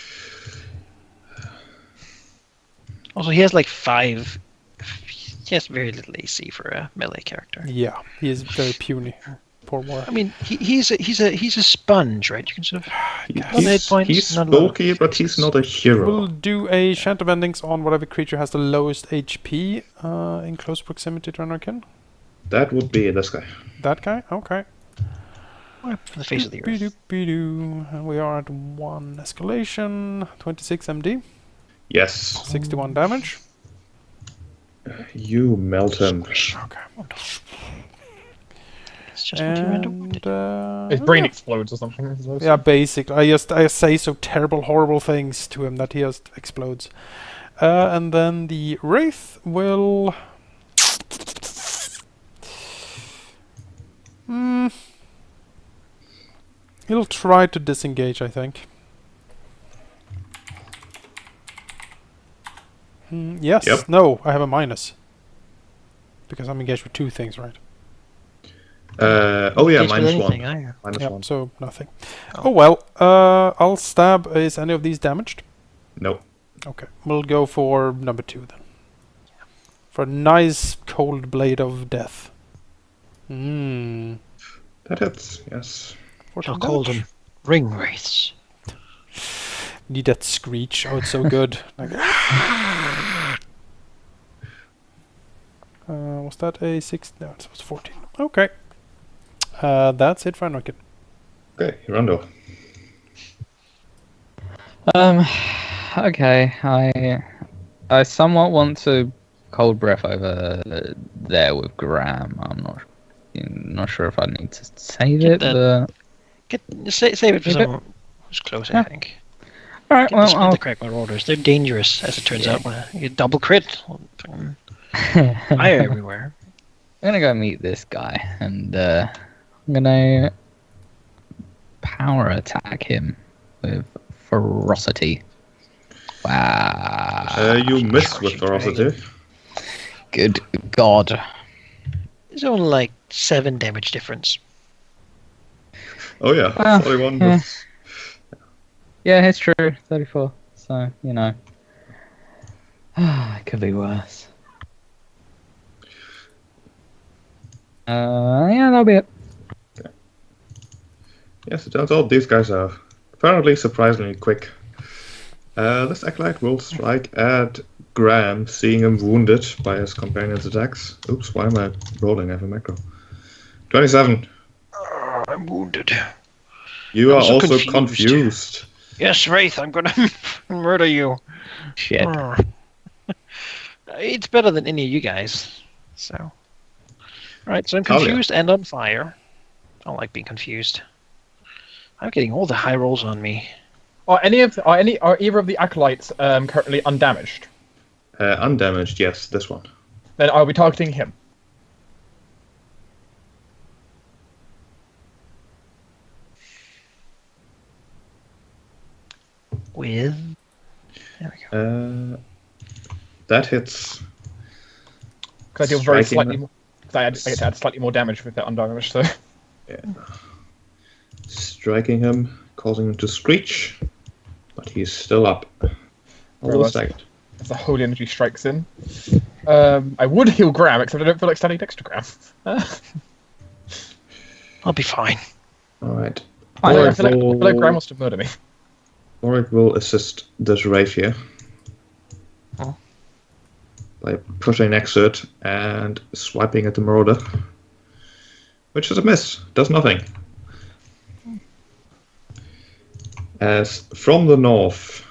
Also, he has like 5. He has very little AC for a melee character. Yeah, he is very puny. Poor Warwick. I mean, he's a sponge, right? You can sort of. hit points, He's not a lot of bulky, but he's not a hero. We'll do a chant of endings on whatever creature has the lowest HP in close proximity to Anarkin. That would be this guy. That guy? Okay. For the face of the earth. Be-do. And we are at 1 escalation, 26 MD, Yes. 61 damage. You melt him. Okay. It's just what you meant. And, His brain explodes or something. yeah, basically. I say so terrible, horrible things to him that he just explodes. And then the Wraith will... He'll try to disengage, I think. Yes. Yep. No, I have a minus. Because I'm engaged with 2 things, right? Oh yeah, Engage with minus anything, 1. are you? Minus Yep, 1. so nothing. Oh well, I'll stab. Is any of these damaged? No. Okay, we'll go for number 2 then. For a nice cold blade of death. That hits, yes. 14 I'll call damage. them ring wraiths. Need that screech. Oh, it's so good. Like, was that a 6? No, it was 14. Okay. That's it for Anarkin. Okay, Rondo. Okay, I somewhat want to cold breath over there with Graham. I'm not sure if I need to save Get it, that. but Save it for Leave it. someone who's close, Yeah. I think. all right. Get Well, the I'll crack my orders. They're dangerous, as it turns Yeah. out. When you get double crit. Fire everywhere. I'm gonna go meet this guy, and I'm gonna power attack him with ferocity. Wow! You miss with ferocity. Good God! There's only like 7 damage difference. Oh yeah, Well, 41. yeah. That's- Yeah, it's true. 34. So it could be worse. Yeah, that'll be it. Yes, it turns out these guys are apparently surprisingly quick. This acolyte will strike at Graham, seeing him wounded by his companion's attacks. Oops, why am I rolling? I have a macro. 27. I'm wounded. You I'm are so also confused. confused. Yes, Wraith, I'm gonna murder you. Shit. It's better than any of you guys. So Right, so I'm Talia. confused and on fire. I don't like being confused. I'm getting all the high rolls on me. Are either of the acolytes currently undamaged? Undamaged, yes, this one. Then I'll be targeting him. With... There we go. That hits. Because I deal very Striking slightly them. more. Because I get to add slightly more damage with that undamaged. So Yeah. Striking him, causing him to screech, but he's still up. Although well, staggered. as the holy energy strikes in, I would heal Graham, except I don't feel like standing next to Graham. I'll be fine. Alright. I feel like Graham wants to murder me. Oric will assist this Wraith here. Oh. By pushing next to it and swiping at the Marauder. Which is a miss. Does nothing. As from the north,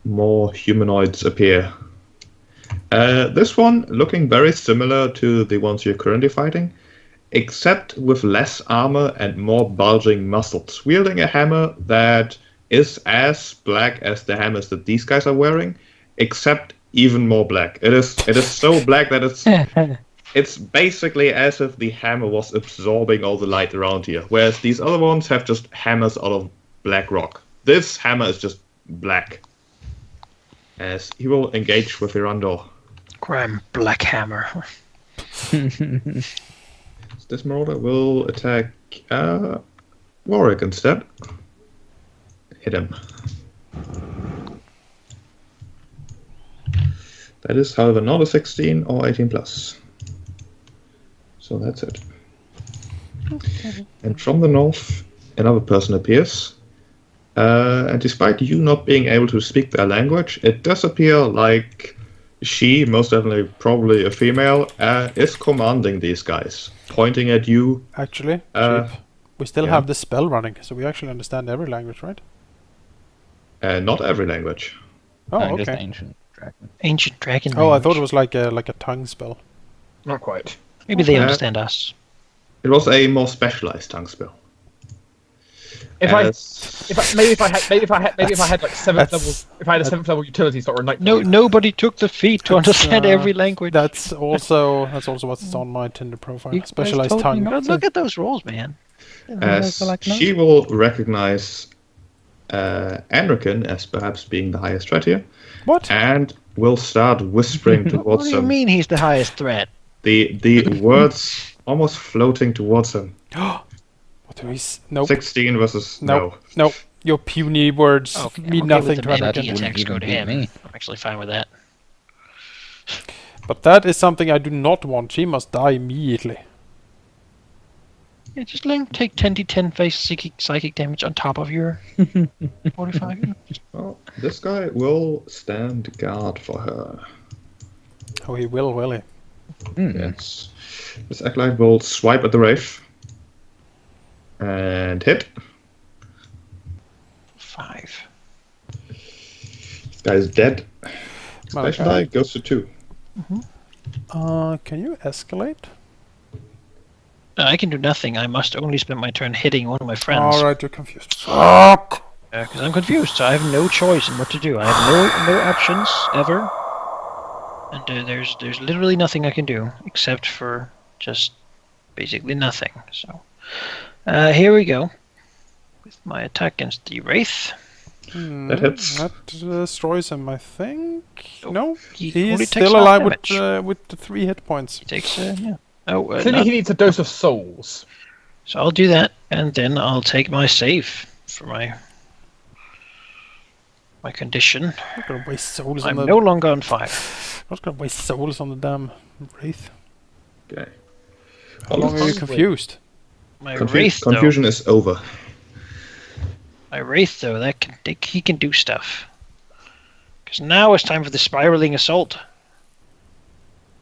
more humanoids appear. This one looking very similar to the ones you're currently fighting, except with less armor and more bulging muscles, wielding a hammer that is as black as the hammers that these guys are wearing, except even more black. It is so black that it's basically as if the hammer was absorbing all the light around here, whereas these other ones have just hammers out of black rock. This hammer is just black. As he will engage with Irandor. Graham Blackhammer. This Marauder will attack Warwick instead. Hit him. That is, however, not a 16 or 18 plus. So that's it. And from the north, another person appears. And despite you not being able to speak their language, it does appear like she, most definitely probably a female, is commanding these guys, pointing at you. Actually, Uh, Sheep, we still yeah. have the spell running, so we actually understand every language, right? Not every language. Oh, Just okay. ancient dragon. Ancient dragon. Oh, I thought it language. was like a tongue spell. Not quite. Maybe they Uh, understand us. It was a more specialized tongue spell. If I had like seventh level, That's- if I had a seventh level utility slot or a night. No, nobody took the feat to That's, understand every language. That's also what's on my Tinder profile. You guys Specialized told me tongue. not God, look at those rolls, man. As she will recognize Anrican as perhaps being the highest threat here, What? and will start whispering What towards do you him. mean he's the highest threat? The words almost floating towards him. What do we? Nope. 16 versus Nope. Nope. Your puny words Okay, mean I'm okay nothing with to the melee Anakin. Wouldn't attacks go even to beat him. me. I'm actually fine with that. But that is something I do not want. She must die immediately. Yeah, just let him take 10d10 face psychic damage on top of your 45. Well, this guy will stand guard for her. Oh, he will he? Yes. This acolyte will swipe at the Wraith. And hit. 5. This guy is dead. Special die Okay. goes to 2. Can you escalate? I can do nothing. I must only spend my turn hitting one of my friends. Alright, you're confused. Fuck! Because I'm confused, so I have no choice in what to do. I have no options ever, and there's literally nothing I can do except for just basically nothing. So here we go with my attack against the Wraith. That hits. That destroys him, I think. Oh, No, he only he's takes still half alive damage. with the 3 hit points. He takes yeah. Oh, Clearly, he needs a dose of souls. so I'll do that, and then I'll take my save for my condition. I'm not gonna waste souls I'm on the. no longer on fire. I'm not gonna waste souls on the damn wraith. Okay. How long are you confused? My Wraith, though. Confusion is over. My Wraith, though, he can do stuff. Because now it's time for the spiraling assault.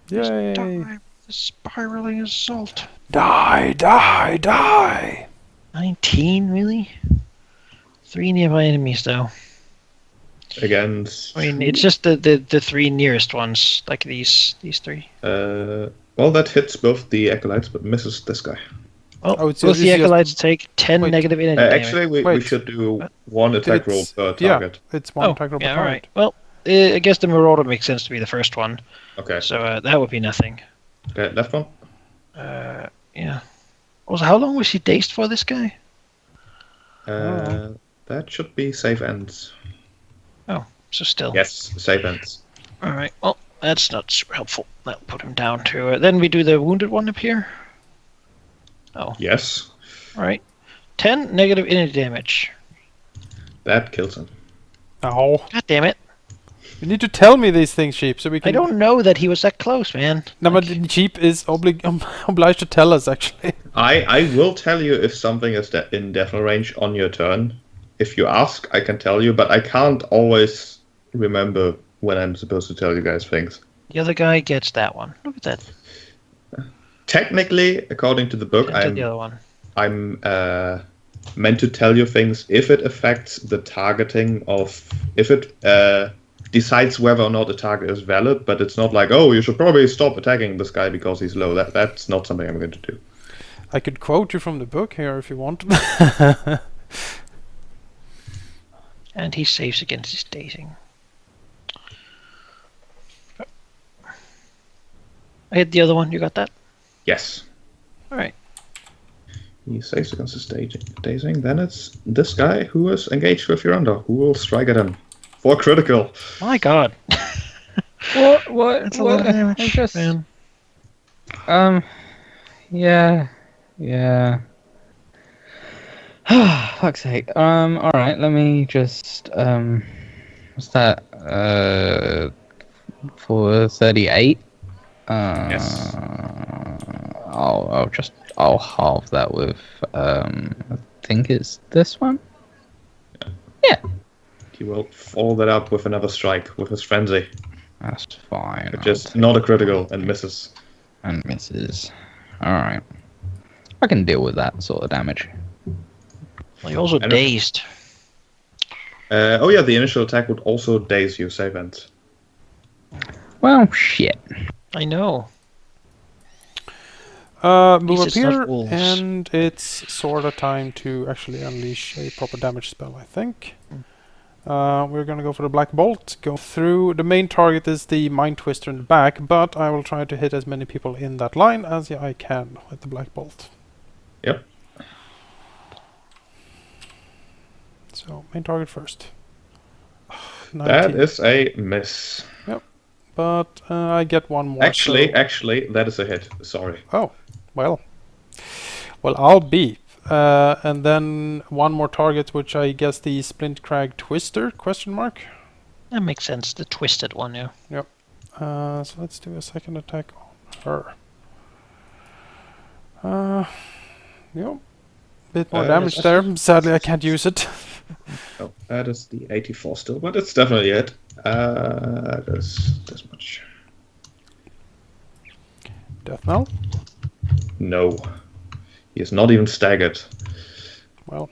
Yay! Die, the spiraling assault. Die! Die! Die! 19, really? 3 nearby enemies, though. against. I mean, it's just the three nearest ones, like these three. Well, that hits both the acolytes, but misses this guy. Well, Oh, it's both just- the it's just- acolytes take 10 Wait. negative energy damage. Actually, we Wait. should do What? one attack roll It's- per target. Yeah, it's one Oh, attack roll per yeah, all target. right. Well, I guess the Marauder makes sense to be the first one, Okay. so that would be nothing. Okay, left one. Yeah. Also, how long was he dazed for, this guy? That should be save ends. So still. Yes, save ends. All right. Well, that's not super helpful. That'll put him down to. Then we do the wounded one up here. Oh, Yes, all right. 10 negative energy damage. that kills him. Oh, God damn it! you need to tell me these things, Sheep, so we can. I don't know that he was that close, man. No, but Sheep is obliged to tell us actually. I will tell you if something is in definite range on your turn. If you ask, I can tell you, but I can't always remember when I'm supposed to tell you guys things. The other guy gets that one. Look at that. Technically, according to the book, And the other one. I'm meant to tell you things if it affects the targeting of if it decides whether or not the target is valid, but it's not like, oh, you should probably stop attacking this guy because he's low. That's not something I'm going to do. I could quote you from the book here if you want. And he saves against his dazing. I hit the other one. You got that? Yes. All right. He saves against his dazing. Then it's this guy who is engaged with Yuranda, who will strike at him for critical. My God. What? That's a lot of damage, I just, man. Yeah. Fuck's sake. All right. Let me just. What's that? For 38. Yes. I'll halve that with. I think it's this one. Yeah. He will follow that up with another strike with his frenzy, That's fine. which is not a critical and misses. And misses. All right. I can deal with that sort of damage. Well, you're also I don't- dazed. Oh yeah, the initial attack would also daze you, save ends. Well, shit. I know. Move up Least it's not here, wolves. and it's sort of time to actually unleash a proper damage spell, I think. We're gonna go for the Black Bolt. Go through. The main target is the Mind Twister in the back, but I will try to hit as many people in that line as I can with the Black Bolt. Yep. So, main target first. 19. That is a miss. But I get one more. Actually, so- that is a hit. Sorry. Oh, well, I'll be. And then one more target, which I guess the Splint Crag Twister, question mark. That makes sense. The twisted one, yeah. So let's do a second attack on her. Yep. Bit more damage there. Sadly, I can't use it. Oh, that is the 84 still, but it's definitely it. There's this much. Death knell. No. He is not even staggered. Well,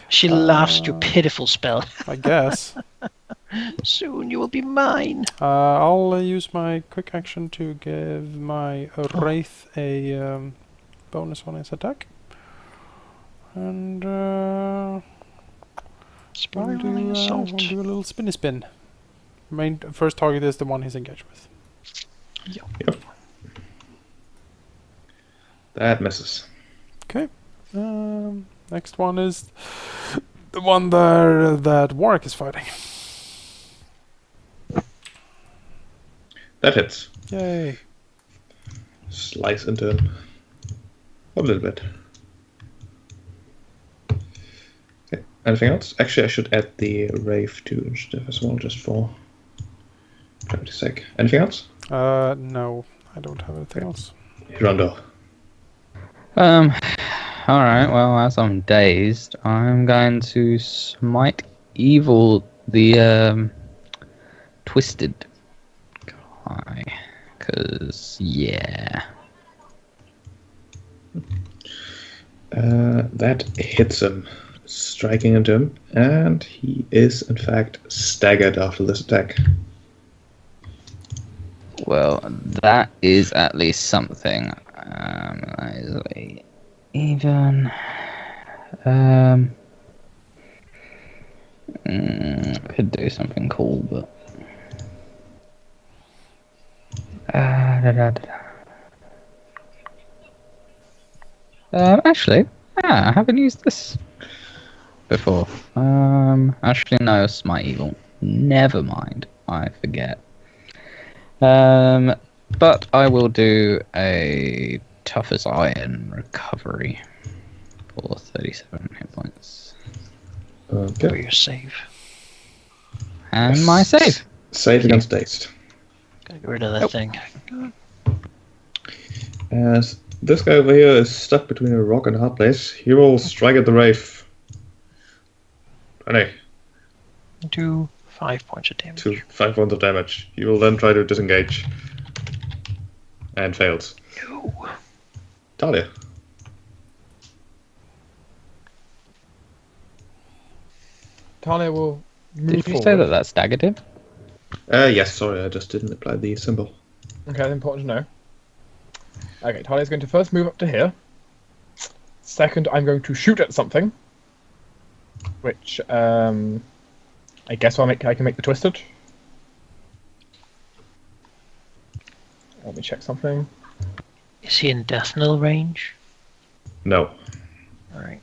She laughs at your pitiful spell. I guess. Soon you will be mine. I'll use my quick action to give my Wraith a bonus on his attack. And we'll Spiraling assault. do a little spinny spin. First target is the one he's engaged with. Yep. That misses. Okay. Next one is the one there that Warwick is fighting. That hits. Yay. Slice into him. A little bit. Okay. Anything else? Actually, I should add the Rave to initiative as well, just for clarity's sake. Anything else? No, I don't have anything else. Rondo. Alright, well, as I'm dazed, I'm going to smite evil the twisted guy. Cause yeah. That hits him. striking into him, and he is in fact staggered after this attack. Well, that is at least something. That is even. Could do something cool, but. Actually, I haven't used this before. Actually, no, Smite Evil. Never mind, I forget. But I will do a Tough as Iron recovery for 37 hit points. For Okay. your save. And my save. Save against dazed. Gotta get rid of that thing. As this guy over here is stuck between a rock and a hard place, he will strike at the Wraith. 20. Do 5 points of damage. 5 points of damage. He will then try to disengage. And fails. No. Talia. Talia will move Did you forward. say that that staggered him? Yes, sorry, I just didn't apply the symbol. Okay, that's important to know. Okay, Talia's going to first move up to here. Second, I'm going to shoot at something. Which, I guess I can make the twisted. Let me check something. Is he in death knell range? No. Alright.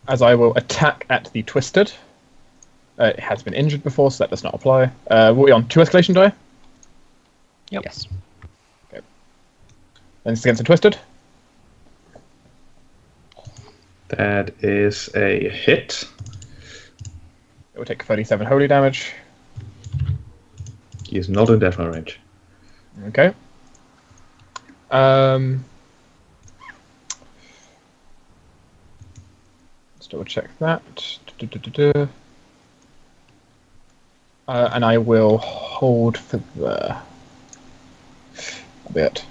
As I will attack at the twisted. It has been injured before, so that does not apply. What are we on? 2 escalation die? Yep. Yes. Then it's against the twisted. That is a hit. It will take 37 holy damage. He is not in death knell range. Okay. Let's double check that. And I will hold for the a bit.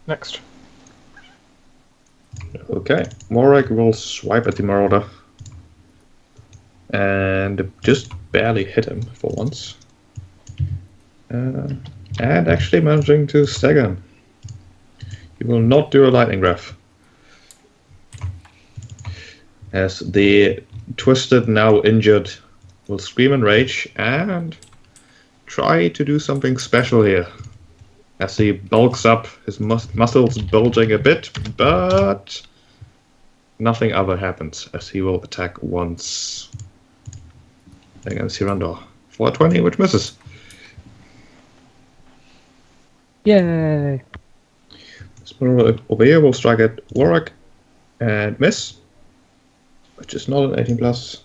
Next. Okay. Morak will swipe at the Marauder. And just barely hit him for once. And actually managing to stagger him. He will not do a lightning graph. As the twisted, now injured, will scream in rage and try to do something special here. As he bulks up, his muscles bulging a bit, but nothing other happens as he will attack once against Hirandor for a 20, which misses. Yay! This one over here will strike at Warwick and miss, which is not an 18+.